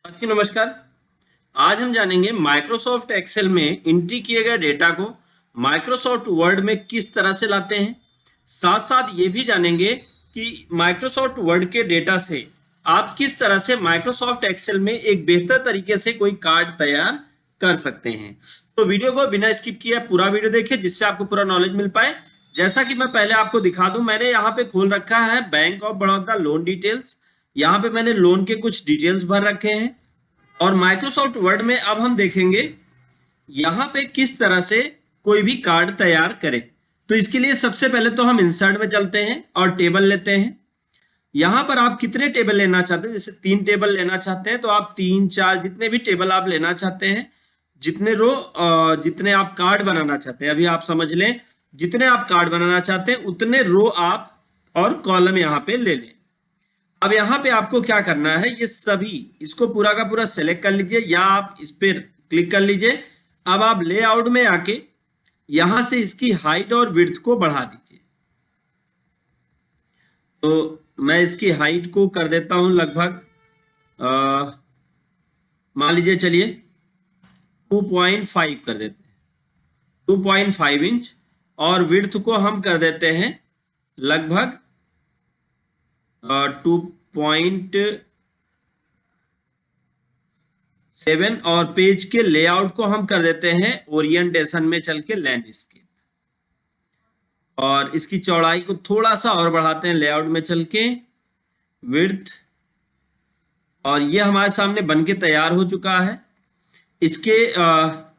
साथियों नमस्कार। आज हम जानेंगे माइक्रोसॉफ्ट एक्सेल में एंट्री किए गए डेटा को माइक्रोसॉफ्ट वर्ड में किस तरह से लाते हैं। साथ साथ ये भी जानेंगे कि माइक्रोसॉफ्ट वर्ड के डेटा से आप किस तरह से माइक्रोसॉफ्ट एक्सेल में एक बेहतर तरीके से कोई कार्ड तैयार कर सकते हैं। तो वीडियो को बिना स्किप किए पूरा वीडियो देखिए जिससे आपको पूरा नॉलेज मिल पाए। जैसा कि मैं पहले आपको दिखा दूं, मैंने यहाँ पे खोल रखा है bank of Baroda loan details. यहाँ पे मैंने लोन के कुछ डिटेल्स भर रखे हैं और माइक्रोसॉफ्ट वर्ड में अब हम देखेंगे यहां पे किस तरह से कोई भी कार्ड तैयार करें। तो इसके लिए सबसे पहले तो हम इंसर्ट में चलते हैं और टेबल लेते हैं। यहां पर आप कितने टेबल लेना चाहते हैं, जैसे 3 टेबल लेना चाहते हैं तो आप 3 4 जितने भी टेबल आप लेना चाहते हैं, जितने रो जितने आप कार्ड बनाना चाहते हैं, अभी आप समझ लें जितने आप कार्ड बनाना चाहते हैं उतने रो आप और कॉलम यहां पे ले लें। अब यहाँ पे आपको क्या करना है, ये सभी इसको पूरा का पूरा सेलेक्ट कर लीजिए या आप इस पर क्लिक कर लीजिए। अब आप लेआउट में आके यहां से इसकी हाइट और विड्थ को बढ़ा दीजिए। तो मैं इसकी हाइट को कर देता हूं लगभग मान लीजिए चलिए 2.5 कर देते हैं, 2.5 इंच। और विड्थ को हम कर देते हैं लगभग 2.7 और पेज के लेआउट को हम कर देते हैं ओरिएंटेशन में चल के लैंडस्केप। और इसकी चौड़ाई को थोड़ा सा और बढ़ाते हैं लेआउट में चल के विड्थ। और ये हमारे सामने बन के तैयार हो चुका है। इसके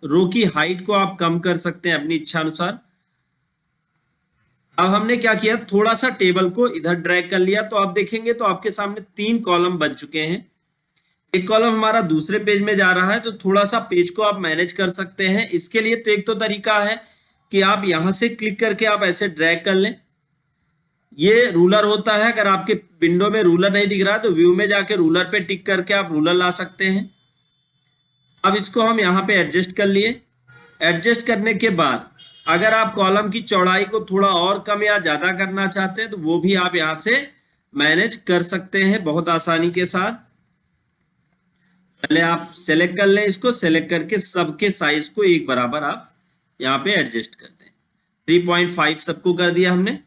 रो की हाइट को आप कम कर सकते हैं अपनी इच्छा अनुसार। अब हमने क्या किया, थोड़ा सा टेबल को इधर ड्रैग कर लिया तो आप देखेंगे तो आपके सामने 3 कॉलम बन चुके हैं। एक कॉलम हमारा दूसरे पेज में जा रहा है तो थोड़ा सा पेज को आप मैनेज कर सकते हैं। इसके लिए तो एक तो तरीका है कि आप यहां से क्लिक करके आप ऐसे ड्रैग कर लें। ये रूलर होता है, अगर आपके विंडो में रूलर नहीं दिख रहा तो व्यू में जाके रूलर पे टिक करके आप रूलर ला सकते हैं। अब इसको हम यहाँ पे एडजस्ट कर लिए। एडजस्ट करने के बाद अगर आप कॉलम की चौड़ाई को थोड़ा और कम या ज्यादा करना चाहते हैं तो वो भी आप यहां से मैनेज कर सकते हैं बहुत आसानी के साथ। पहले आप सेलेक्ट कर लें, इसको सेलेक्ट करके सबके साइज को एक बराबर आप यहाँ पे एडजस्ट कर दें। 3.5 सबको कर दिया हमने।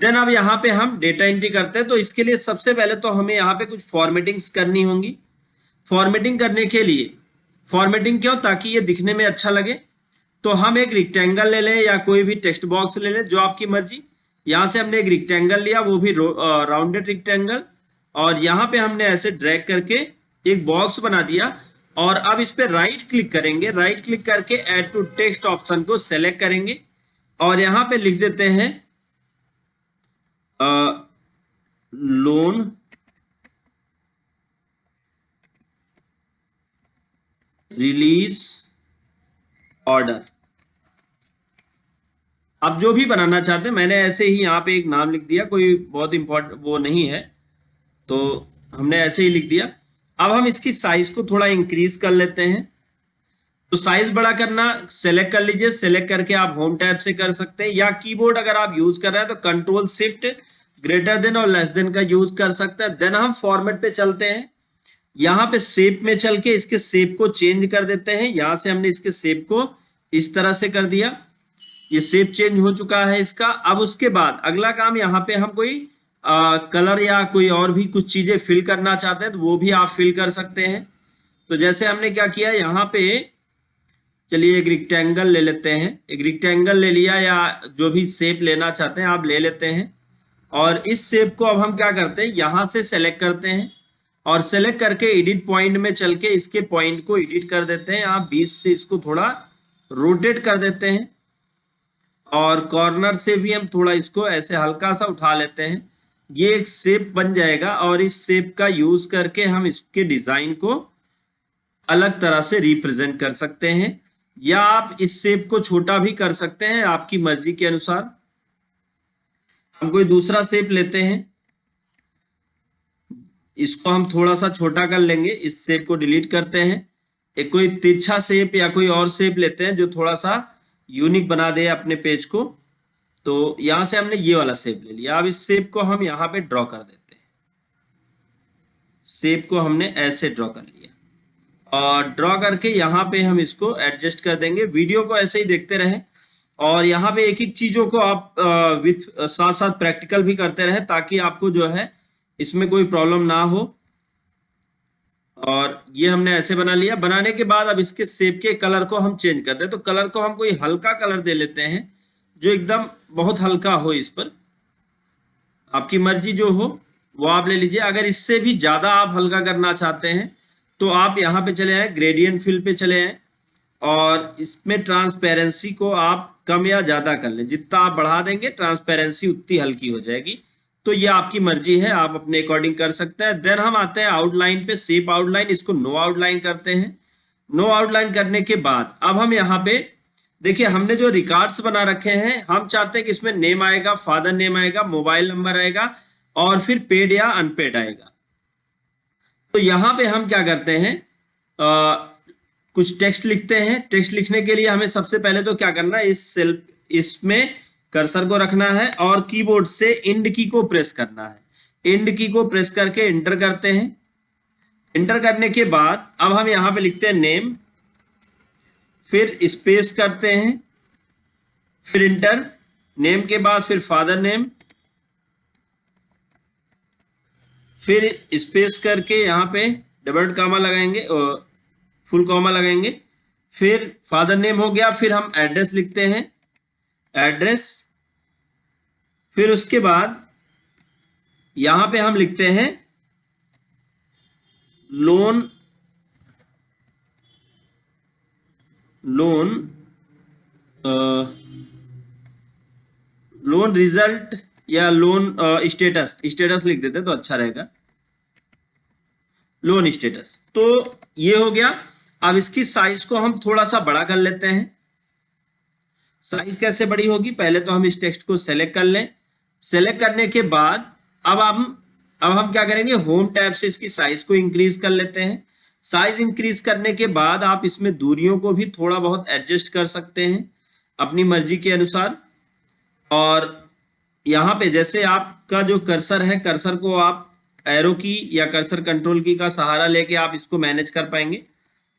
देन अब यहाँ पे हम डेटा एंट्री करते हैं। तो इसके लिए सबसे पहले तो हमें यहाँ पे कुछ फॉर्मेटिंग्स करनी होंगी। फॉर्मेटिंग करने के लिए, फॉर्मेटिंग क्यों, ताकि ये दिखने में अच्छा लगे। तो हम एक रेक्टेंगल ले लें या कोई भी टेक्स्ट बॉक्स ले लें, जो आपकी मर्जी। यहाँ से हमने एक रेक्टेंगल लिया, वो भी राउंडेड रेक्टेंगल। और यहाँ पे हमने ऐसे ड्रैग करके एक बॉक्स बना दिया। और अब इस पे राइट क्लिक करेंगे। राइट क्लिक करके ऐड टू टेक्स्ट ऑप्शन को सेलेक्ट करेंगे और यहाँ पे लिख देते हैं लोन रिलीज ऑर्डर। आप जो भी बनाना चाहते हैं, मैंने ऐसे ही यहाँ पे एक नाम लिख दिया, कोई बहुत इंपॉर्टेंट वो नहीं है तो हमने ऐसे ही लिख दिया। अब हम इसकी साइज को थोड़ा इंक्रीज कर लेते हैं। तो साइज बड़ा करना, सेलेक्ट कर लीजिए। सेलेक्ट करके आप होम टैब से कर सकते हैं या कीबोर्ड अगर आप यूज कर रहे हैं तो कंट्रोल शिफ्ट ग्रेटर देन और लेस देन का यूज कर सकते हैं। देन हम फॉर्मेट पे चलते हैं। यहाँ पे शेप में चल के इसके शेप को चेंज कर देते हैं। यहां से हमने इसके शेप को इस तरह से कर दिया, ये शेप चेंज हो चुका है इसका। अब उसके बाद अगला काम, यहाँ पे हम कोई कलर या कोई और भी कुछ चीजें फिल करना चाहते हैं तो वो भी आप फिल कर सकते हैं। तो जैसे हमने क्या किया, यहाँ पे चलिए एक रेक्टेंगल ले लेते हैं। एक रेक्टेंगल ले लिया या जो भी शेप लेना चाहते हैं आप ले लेते हैं। और इस शेप को अब हम क्या करते हैं, यहां से सेलेक्ट करते हैं और सेलेक्ट करके एडिट पॉइंट में चल के इसके पॉइंट को एडिट कर देते हैं। आप बीच से इसको थोड़ा रोटेट कर देते हैं और कॉर्नर से भी हम थोड़ा इसको ऐसे हल्का सा उठा लेते हैं। ये एक शेप बन जाएगा और इस शेप का यूज करके हम इसके डिजाइन को अलग तरह से रिप्रेजेंट कर सकते हैं या आप इस शेप को छोटा भी कर सकते हैं आपकी मर्जी के अनुसार। हम कोई दूसरा शेप लेते हैं, इसको हम थोड़ा सा छोटा कर लेंगे, इस शेप को डिलीट करते हैं। एक कोई तिरछा शेप या कोई और शेप लेते हैं जो थोड़ा सा यूनिक बना दे अपने पेज को। तो यहां से हमने ये वाला शेप ले लिया। अब इस शेप को हम यहाँ पे ड्रॉ कर देते हैं। शेप को हमने ऐसे ड्रॉ कर लिया। और ड्रॉ करके यहाँ पे हम इसको एडजस्ट कर देंगे। वीडियो को ऐसे ही देखते रहें और यहाँ पे एक एक चीजों को आप विथ साथ साथ प्रैक्टिकल भी करते रहें ताकि आपको जो है इसमें कोई प्रॉब्लम ना हो। और ये हमने ऐसे बना लिया। बनाने के बाद अब इसके शेप के कलर को हम चेंज करते हैं। तो कलर को हम कोई हल्का कलर दे लेते हैं जो एकदम बहुत हल्का हो। इस पर आपकी मर्जी जो हो वो आप ले लीजिए। अगर इससे भी ज्यादा आप हल्का करना चाहते हैं तो आप यहाँ पे चले आए, ग्रेडियंट फिल पे चले आए और इसमें ट्रांसपेरेंसी को आप कम या ज्यादा कर लें। जितना आप बढ़ा देंगे ट्रांसपेरेंसी उतनी हल्की हो जाएगी। तो ये आपकी मर्जी है, आप अपने अकॉर्डिंग कर सकते हैं। देन हम आते हैं आउटलाइन पे, शेप आउटलाइन। इसको नो आउटलाइन करते हैं। नो आउटलाइन करने के बाद अब हम यहाँ पे देखिए, हमने जो रिकॉर्ड्स बना रखे हैं, हम चाहते हैं कि इसमें नेम आएगा, फादर नेम आएगा, मोबाइल नंबर आएगा और फिर पेड या अनपेड आएगा। तो यहाँ पे हम क्या करते हैं, कुछ टेक्स्ट लिखते हैं। टेक्स्ट लिखने के लिए हमें सबसे पहले तो क्या करना है, इस सेल इसमें कर्सर को रखना है और कीबोर्ड से इंड की को प्रेस करना है। इंड की को प्रेस करके एंटर करते हैं। एंटर करने के बाद अब हम यहाँ पे लिखते हैं नेम, फिर स्पेस करते हैं, फिर इंटर। नेम के बाद फिर फादर नेम, फिर स्पेस करके यहाँ पे डबल कॉमा लगाएंगे और फुल कॉमा लगाएंगे। फिर फादर नेम हो गया। फिर हम एड्रेस लिखते हैं, एड्रेस। फिर उसके बाद यहां पे हम लिखते हैं लोन रिजल्ट या लोन स्टेटस लिख देते तो अच्छा रहेगा, लोन स्टेटस। तो ये हो गया। अब इसकी साइज को हम थोड़ा सा बड़ा कर लेते हैं। साइज कैसे बड़ी होगी, पहले तो हम इस टेक्स्ट को सेलेक्ट कर लें। सेलेक्ट करने के बाद अब हम क्या करेंगे, होम टैब से इसकी साइज को इंक्रीज कर लेते हैं। साइज इंक्रीज करने के बाद आप इसमें दूरियों को भी थोड़ा बहुत एडजस्ट कर सकते हैं अपनी मर्जी के अनुसार। और यहाँ पे जैसे आपका जो कर्सर है, कर्सर को आप एरो की या कर्सर कंट्रोल की का सहारा लेके आप इसको मैनेज कर पाएंगे।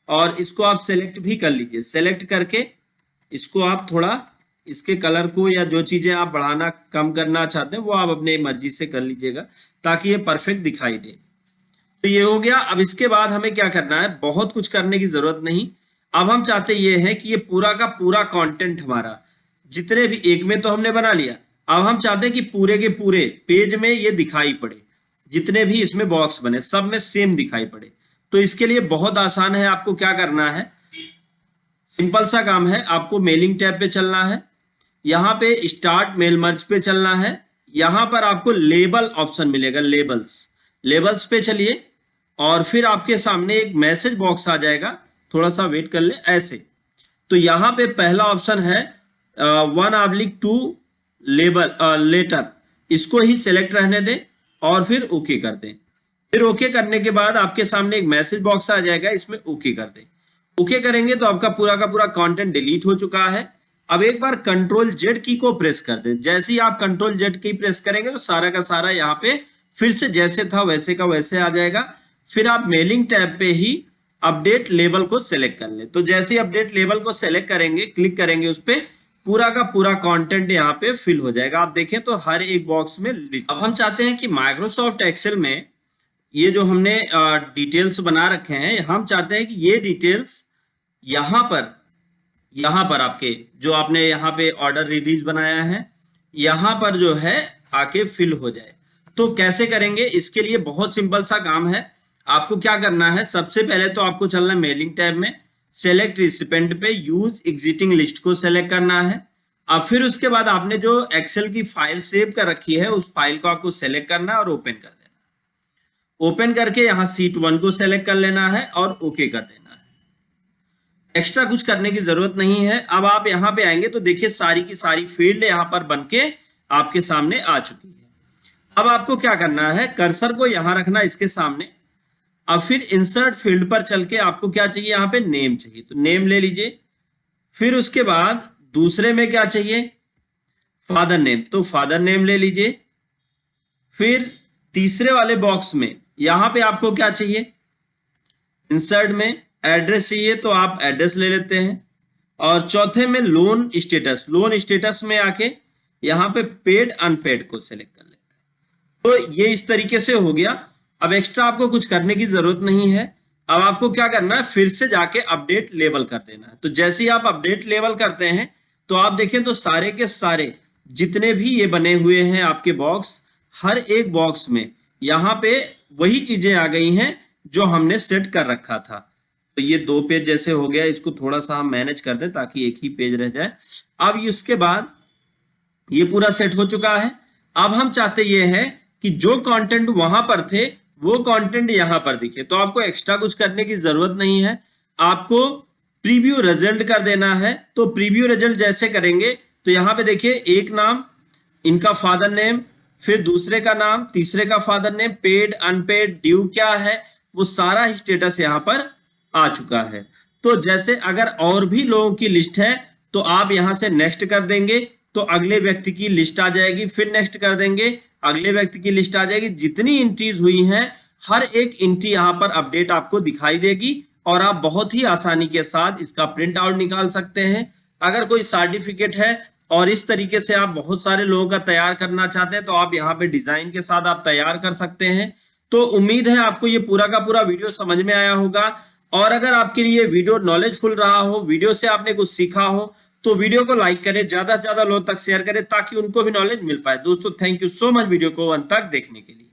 और इसको आप सेलेक्ट भी कर लीजिए। सेलेक्ट करके इसको आप थोड़ा इसके कलर को या जो चीजें आप बढ़ाना कम करना चाहते हैं वो आप अपने मर्जी से कर लीजिएगा ताकि ये परफेक्ट दिखाई दे। तो ये हो गया। अब इसके बाद हमें क्या करना है, बहुत कुछ करने की जरूरत नहीं। अब हम चाहते ये है कि ये पूरा का पूरा कंटेंट हमारा जितने भी, एक में तो हमने बना लिया, अब हम चाहते हैं कि पूरे के पूरे पेज में ये दिखाई पड़े, जितने भी इसमें बॉक्स बने सब में सेम दिखाई पड़े। तो इसके लिए बहुत आसान है। आपको क्या करना है, सिंपल सा काम है। आपको मेलिंग टैब पे चलना है, यहाँ पे स्टार्ट मेल मर्ज पे चलना है। यहाँ पर आपको लेबल ऑप्शन मिलेगा, लेबल्स पे चलिए और फिर आपके सामने एक मैसेज बॉक्स आ जाएगा। थोड़ा सा वेट कर ले ऐसे। तो यहाँ पे पहला ऑप्शन है 1/2 लेटर, इसको ही सिलेक्ट रहने दें और फिर ओके कर दें। फिर ओके करने के बाद आपके सामने एक मैसेज बॉक्स आ जाएगा, इसमें ओके कर दें। ओके करेंगे तो आपका पूरा का पूरा कंटेंट डिलीट हो चुका है। अब एक बार कंट्रोल जेड की को प्रेस कर दें। जैसे ही आप कंट्रोल जेड की प्रेस करेंगे तो सारा का सारा यहाँ पे फिर से जैसे था वैसे का वैसे आ जाएगा। फिर आप मेलिंग टैब पे ही अपडेट लेबल को सेलेक्ट कर ले। तो जैसे ही अपडेट लेबल को सेलेक्ट करेंगे, क्लिक करेंगे उस पर, पूरा का पूरा कंटेंट यहाँ पे फिल हो जाएगा। आप देखें तो हर एक बॉक्स में। अब हम चाहते हैं कि माइक्रोसॉफ्ट एक्सेल में ये जो हमने डिटेल्स बना रखे हैं, हम चाहते हैं कि ये डिटेल्स यहाँ पर आपके जो आपने यहाँ पे ऑर्डर रिलीज बनाया है, यहाँ पर जो है आके फिल हो जाए। तो कैसे करेंगे, इसके लिए बहुत सिंपल सा काम है। आपको क्या करना है, सबसे पहले तो आपको चलना है मेलिंग टैब में, सेलेक्ट रिसिपेंट पे यूज एग्जिटिंग लिस्ट को सेलेक्ट करना है। अब फिर उसके बाद आपने जो एक्सेल की फाइल सेव कर रखी है उस फाइल को आपको सेलेक्ट करना है और ओपन कर देना। ओपन करके यहाँ शीट 1 को सेलेक्ट कर लेना है और ओके कर देना है। एक्स्ट्रा कुछ करने की जरूरत नहीं है। अब आप यहाँ पे आएंगे तो देखिए सारी की सारी फील्ड यहाँ पर बनके आपके सामने आ चुकी है। अब आपको क्या करना है, कर्सर को यहाँ रखना इसके सामने। अब फिर इंसर्ट फील्ड पर चल के आपको क्या चाहिए, यहाँ पे नेम चाहिए तो नेम ले लीजिए। फिर उसके बाद दूसरे में क्या चाहिए, फादर नेम, तो फादर नेम ले लीजिए। फिर तीसरे वाले बॉक्स में यहाँ पे आपको क्या चाहिए, इंसर्ट में एड्रेस चाहिए तो आप एड्रेस ले लेते हैं। और चौथे में लोन स्टेटस, लोन स्टेटस में आके यहाँ पे पेड अनपेड को सेलेक्ट कर लेते हैं। तो ये इस तरीके से हो गया। अब एक्स्ट्रा आपको कुछ करने की जरूरत नहीं है। अब आपको क्या करना है, फिर से जाके अपडेट लेबल कर देना है। तो जैसे ही आप अपडेट लेबल करते हैं तो आप देखें तो सारे के सारे जितने भी ये बने हुए हैं आपके बॉक्स, हर एक बॉक्स में यहाँ पे वही चीजें आ गई हैं जो हमने सेट कर रखा था। तो ये 2 पेज जैसे हो गया, इसको थोड़ा सा हम मैनेज कर दें ताकि एक ही पेज रह जाए। अब इसके बाद ये पूरा सेट हो चुका है। अब हम चाहते ये है कि जो कंटेंट वहां पर थे वो कंटेंट यहां पर दिखे। तो आपको एक्स्ट्रा कुछ करने की जरूरत नहीं है, आपको प्रीव्यू रिजल्ट कर देना है। तो प्रीव्यू रिजल्ट जैसे करेंगे तो यहाँ पे देखिए, एक नाम, इनका फादर नेम, फिर दूसरे का नाम, तीसरे का father name, paid unpaid due क्या है, वो सारा स्टेटस यहाँ पर आ चुका है। तो जैसे अगर और भी लोगों की लिस्ट है तो आप यहां से नेक्स्ट कर देंगे तो अगले व्यक्ति की लिस्ट आ जाएगी, फिर नेक्स्ट कर देंगे, अगले व्यक्ति की लिस्ट आ जाएगी। जितनी एंट्रीज हुई हैं हर एक एंट्री यहाँ पर अपडेट आपको दिखाई देगी और आप बहुत ही आसानी के साथ इसका प्रिंट आउट निकाल सकते हैं। अगर कोई सर्टिफिकेट है और इस तरीके से आप बहुत सारे लोगों का तैयार करना चाहते हैं तो आप यहाँ पे डिजाइन के साथ आप तैयार कर सकते हैं। तो उम्मीद है आपको ये पूरा का पूरा वीडियो समझ में आया होगा। और अगर आपके लिए वीडियो नॉलेजफुल रहा हो, वीडियो से आपने कुछ सीखा हो, तो वीडियो को लाइक करें, ज्यादा से ज्यादा लोगों तक शेयर करें ताकि उनको भी नॉलेज मिल पाए। दोस्तों thank you so much video को अंत तक देखने के लिए।